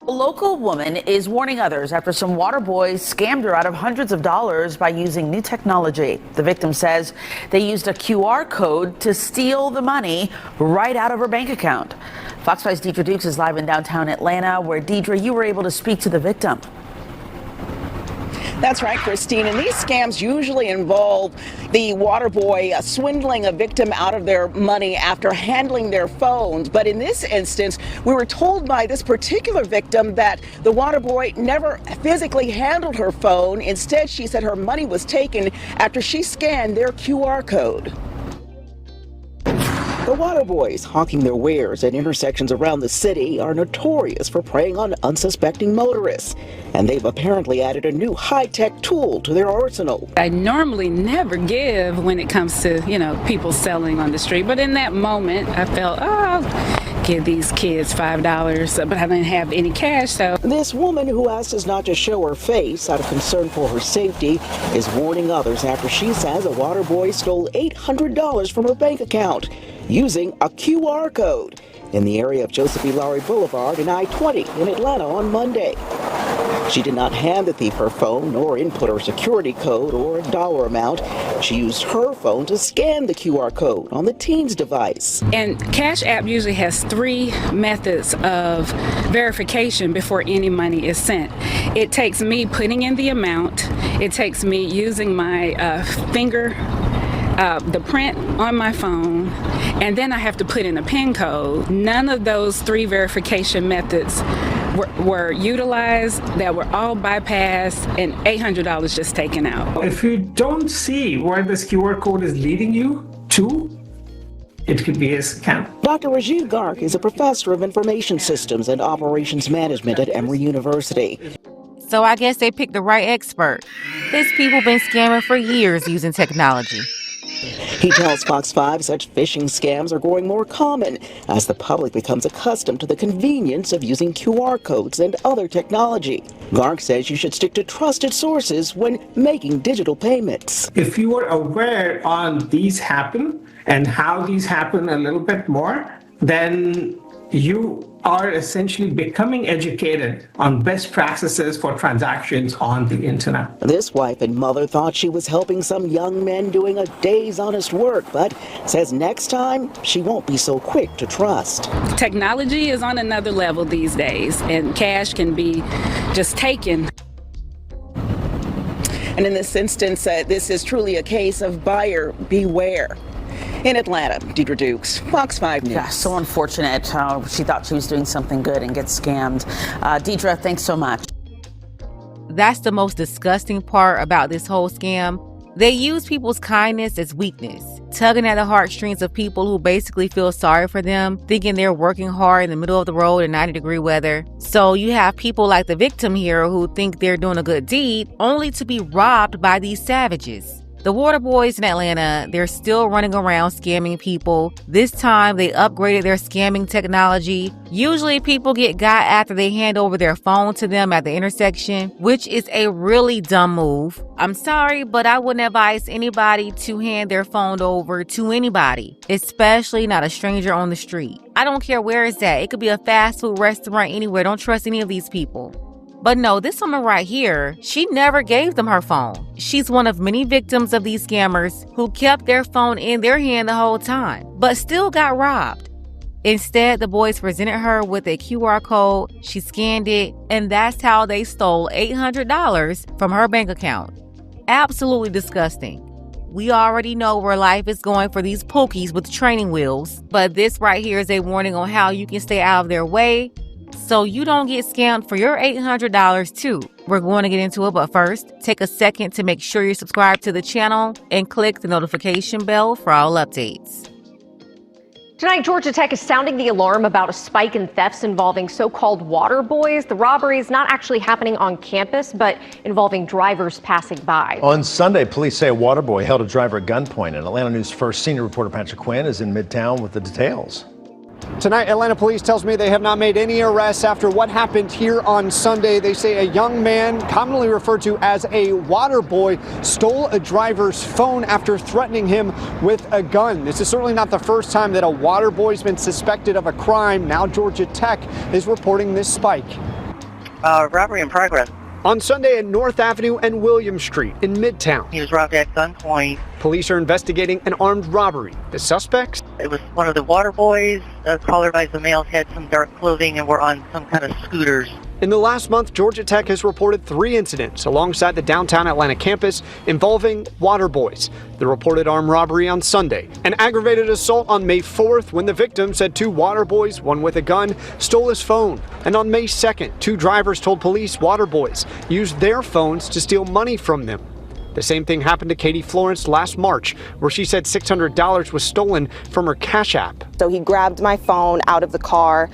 A local woman is warning others after some water boys scammed her out of hundreds of dollars by using new technology. The victim says they used a QR code to steal the money right out of her bank account. Fox 5's Deidre Dukes is live in downtown Atlanta, where, Deidre, you were able to speak to the victim. That's right, Christine. And these scams usually involve the water boy swindling a victim out of their money after handling their phones. But in this instance, we were told by this particular victim that the water boy never physically handled her phone. Instead, she said her money was taken after she scanned their QR code. The water boys hawking their wares at intersections around the city are notorious for preying on unsuspecting motorists, and they've apparently added a new high-tech tool to their arsenal. I normally never give when it comes to, people selling on the street, but in that moment I felt, I'll give these kids $5, but I didn't have any cash, so. This woman, who asked us not to show her face out of concern for her safety, is warning others after she says a water boy stole $800 from her bank account using a QR code in the area of Joseph E. Lowry Boulevard and I-20 in Atlanta on Monday. She did not hand the thief her phone or input her security code or a dollar amount. She used her phone to scan the QR code on the teen's device. And Cash App usually has 3 methods of verification before any money is sent. It takes me putting in the amount. It takes me using my finger, the print on my phone, and then I have to put in a PIN code. None of those 3 verification methods were utilized. That were all bypassed, and $800 just taken out. If you don't see where this QR code is leading you to, it could be a scam. Dr. Rajiv Garg is a professor of information systems and operations management at Emory University. So I guess they picked the right expert. These people been scamming for years using technology. He tells Fox 5 such phishing scams are growing more common as the public becomes accustomed to the convenience of using QR codes and other technology. Garg says you should stick to trusted sources when making digital payments. If you are aware on these happen and how these happen a little bit more, then you are essentially becoming educated on best practices for transactions on the internet. This wife and mother thought she was helping some young men doing a day's honest work, but says next time she won't be so quick to trust. Technology is on another level these days, and cash can be just taken. And in this instance, this is truly a case of buyer beware. In Atlanta, Deidre Dukes, Fox 5 News. Yeah, so unfortunate. She thought she was doing something good and gets scammed. Deidre, thanks so much. That's the most disgusting part about this whole scam. They use people's kindness as weakness, tugging at the heartstrings of people who basically feel sorry for them, thinking they're working hard in the middle of the road in 90-degree weather. So you have people like the victim here who think they're doing a good deed, only to be robbed by these savages. The water boys in Atlanta, they're still running around scamming people. This time, they upgraded their scamming technology. Usually, people get got after they hand over their phone to them at the intersection, which is a really dumb move. I'm sorry, but I wouldn't advise anybody to hand their phone over to anybody, especially not a stranger on the street. I don't care where it's at. It could be a fast food restaurant anywhere. Don't trust any of these people. But no, this woman right here, she never gave them her phone. She's one of many victims of these scammers who kept their phone in their hand the whole time, but still got robbed. Instead, the boys presented her with a QR code, she scanned it, and that's how they stole $800 from her bank account. Absolutely disgusting. We already know where life is going for these pookies with training wheels, but this right here is a warning on how you can stay out of their way so you don't get scammed for your $800 too. We're going to get into it, but first, take a second to make sure you're subscribed to the channel and click the notification bell for all updates. Tonight, Georgia Tech is sounding the alarm about a spike in thefts involving so-called water boys. The robberies not actually happening on campus, but involving drivers passing by. On Sunday, police say a water boy held a driver at gunpoint. And Atlanta News First senior reporter Patrick Quinn is in Midtown with the details. Tonight, Atlanta police tells me they have not made any arrests after what happened here on Sunday. They say a young man, commonly referred to as a water boy, stole a driver's phone after threatening him with a gun. This is certainly not the first time that a water boy's been suspected of a crime. Now Georgia Tech is reporting this spike. Robbery in progress. On Sunday at North Avenue and William Street in Midtown. He was robbed at gunpoint. Police are investigating an armed robbery. The suspects? It was one of the water boys. Caller advised the males had some dark clothing and were on some kind of scooters. In the last month, Georgia Tech has reported 3 incidents alongside the downtown Atlanta campus involving water boys. The reported armed robbery on Sunday, an aggravated assault on May 4th when the victim said 2 water boys, one with a gun, stole his phone. And on May 2nd, 2 drivers told police water boys used their phones to steal money from them. The same thing happened to Katie Florence last March, where she said $600 was stolen from her Cash App. So he grabbed my phone out of the car.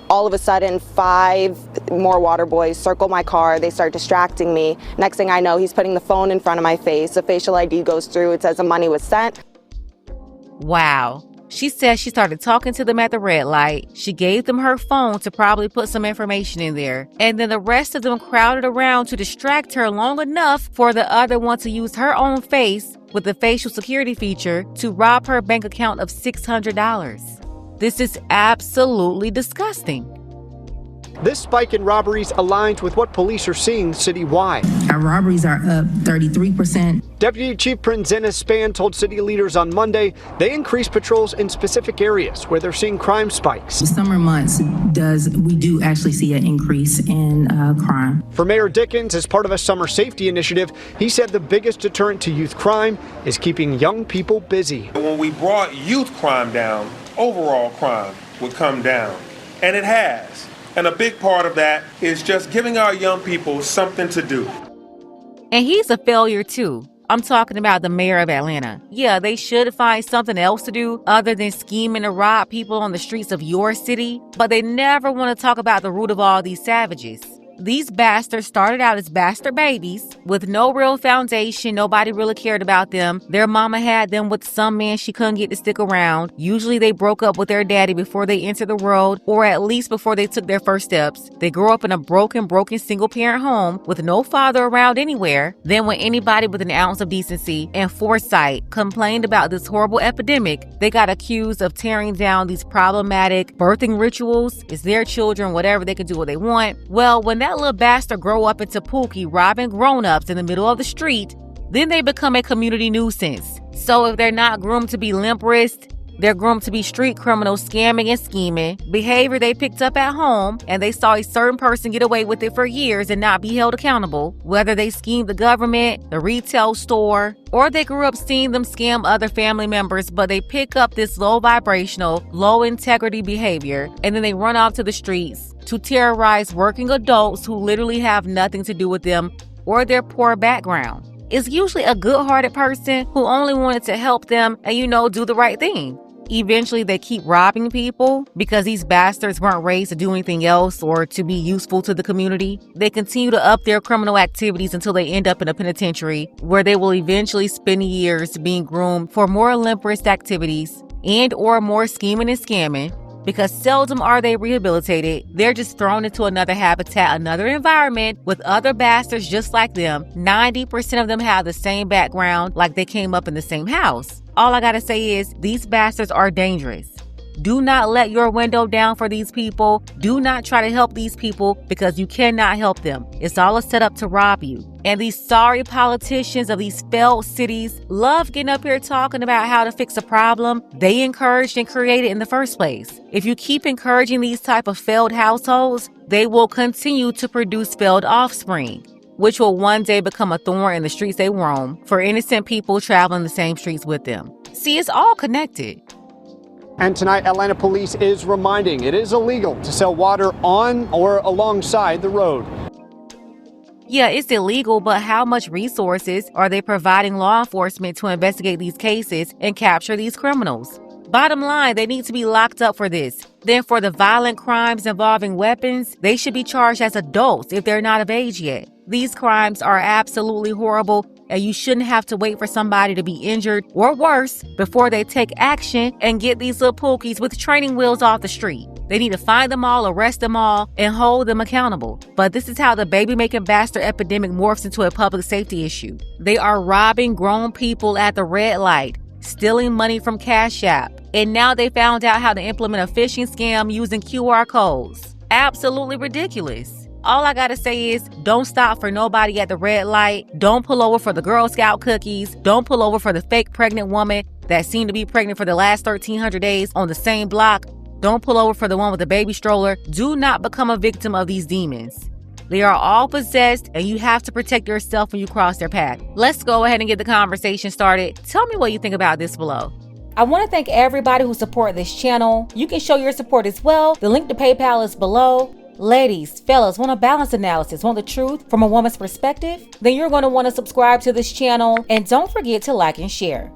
All of a sudden, 5 more water boys circle my car. They start distracting me. Next thing I know, he's putting the phone in front of my face. The facial ID goes through. It says the money was sent. Wow. She says she started talking to them at the red light. She gave them her phone to probably put some information in there. And then the rest of them crowded around to distract her long enough for the other one to use her own face with the facial security feature to rob her bank account of $600. This is absolutely disgusting. This spike in robberies aligns with what police are seeing citywide. Our robberies are up 33%. Deputy Chief Prinzena Span told city leaders on Monday they increased patrols in specific areas where they're seeing crime spikes. The summer months we do actually see an increase in crime. For Mayor Dickens, as part of a summer safety initiative, he said the biggest deterrent to youth crime is keeping young people busy. When we brought youth crime down, overall crime would come down, and it has. And a big part of that is just giving our young people something to do. And he's a failure too. I'm talking about the mayor of Atlanta. Yeah, they should find something else to do other than scheming to rob people on the streets of your city, but they never want to talk about the root of all these savages. These bastards started out as bastard babies with no real foundation. Nobody really cared about them. Their mama had them with some man she couldn't get to stick around. Usually they broke up with their daddy before they entered the world, or at least before they took their first steps. They grew up in a broken single parent home with no father around anywhere. Then when anybody with an ounce of decency and foresight complained about this horrible epidemic, they got accused of tearing down these problematic birthing rituals. It's their children, whatever, they can do what they want. Well, when that little bastard grow up into Pookie robbing grown-ups in the middle of the street, then they become a community nuisance. So if they're not groomed to be limp wrist, they're groomed to be street criminals scamming and scheming, behavior they picked up at home, and they saw a certain person get away with it for years and not be held accountable, whether they schemed the government, the retail store, or they grew up seeing them scam other family members, but they pick up this low vibrational, low integrity behavior, and then they run off to the streets to terrorize working adults who literally have nothing to do with them or their poor background. It's usually a good-hearted person who only wanted to help them and, do the right thing. Eventually, they keep robbing people because these bastards weren't raised to do anything else or to be useful to the community. They continue to up their criminal activities until they end up in a penitentiary, where they will eventually spend years being groomed for more limp wrist activities and or more scheming and scamming. Because seldom are they rehabilitated. They're just thrown into another habitat, another environment with other bastards just like them. 90% of them have the same background, like they came up in the same house. All I gotta say is these bastards are dangerous. Do not let your window down for these people. Do not try to help these people because you cannot help them. It's all a setup to rob you. And these sorry politicians of these failed cities love getting up here talking about how to fix a problem they encouraged and created in the first place. If you keep encouraging these type of failed households, they will continue to produce failed offspring, which will one day become a thorn in the streets they roam for innocent people traveling the same streets with them. See, it's all connected. And tonight, Atlanta police is reminding it is illegal to sell water on or alongside the road. Yeah, it's illegal, but how much resources are they providing law enforcement to investigate these cases and capture these criminals? Bottom line, they need to be locked up for this. Then for the violent crimes involving weapons, they should be charged as adults if they're not of age yet. These crimes are absolutely horrible, and you shouldn't have to wait for somebody to be injured or worse before they take action and get these little pookies with training wheels off the street. They need to find them all, arrest them all, and hold them accountable. But this is how the baby-making bastard epidemic morphs into a public safety issue. They are robbing grown people at the red light, stealing money from Cash App, and now they found out how to implement a phishing scam using QR codes. Absolutely ridiculous. All I gotta say is, don't stop for nobody at the red light. Don't pull over for the Girl Scout cookies. Don't pull over for the fake pregnant woman that seemed to be pregnant for the last 1,300 days on the same block. Don't pull over for the one with the baby stroller. Do not become a victim of these demons. They are all possessed, and you have to protect yourself when you cross their path. Let's go ahead and get the conversation started. Tell me what you think about this below. I want to thank everybody who support this channel. You can show your support as well. The link to PayPal is below. Ladies, fellas, want a balanced analysis, want the truth from a woman's perspective? Then you're going to want to subscribe to this channel, and don't forget to like and share.